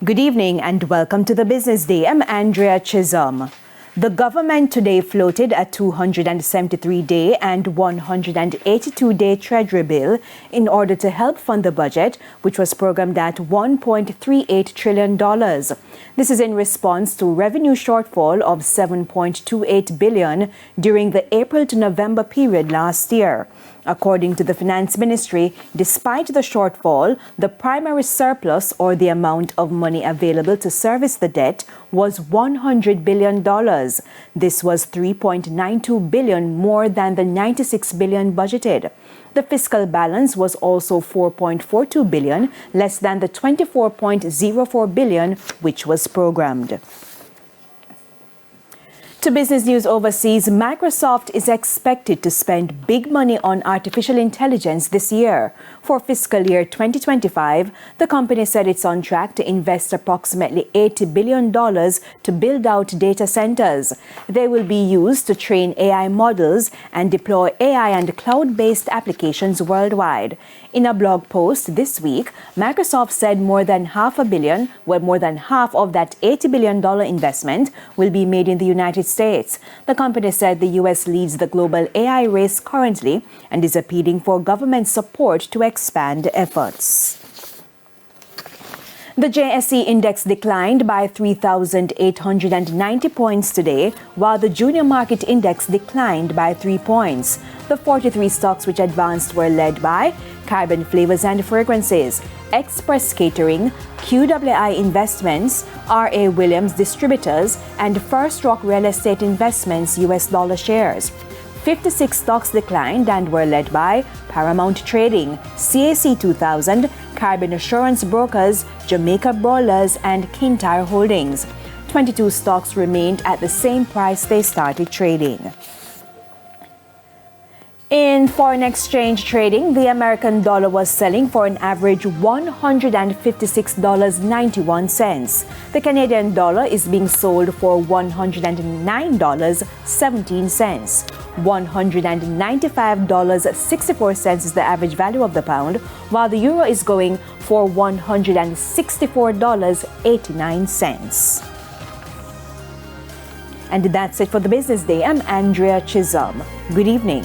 Good evening and welcome to the Business Day. I'm Andrea Chisholm. The government today floated a 273-day and 182-day Treasury bill in order to help fund the budget, which was programmed at $1.38 trillion. This is in response to revenue shortfall of $7.28 billion during the April to November period last year. According to the Finance Ministry, despite the shortfall, the primary surplus, or the amount of money available to service the debt, was $100 billion. This was $3.92 billion more than the $96 billion budgeted. The fiscal balance was also $4.42 billion, less than the $24.04 billion which was programmed. To business news overseas, Microsoft is expected to spend big money on artificial intelligence this year. For fiscal year 2025, the company said it's on track to invest approximately $80 billion to build out data centers. They will be used to train AI models and deploy AI and cloud-based applications worldwide. In a blog post this week, Microsoft said more than half of that $80 billion investment will be made in the United States. The company said the U.S. leads the global AI race currently and is appealing for government support to expand efforts. The JSE index declined by 3,890 points today, while the junior market index declined by 3 points. The 43 stocks which advanced were led by Carbon Flavors and Fragrances, Express Catering, QWI Investments, R.A. Williams Distributors, and First Rock Real Estate Investments US dollar shares. 56 stocks declined and were led by Paramount Trading, CAC 2000, Carbon Assurance Brokers, Jamaica Brawlers, and Kintyre Holdings. 22 stocks remained at the same price they started trading. In foreign exchange trading, the American dollar was selling for an average $156.91. The Canadian dollar is being sold for $109.17. $195.64 is the average value of the pound, while the euro is going for $164.89. And that's it for the Business Day. I'm Andrea Chisholm. Good evening.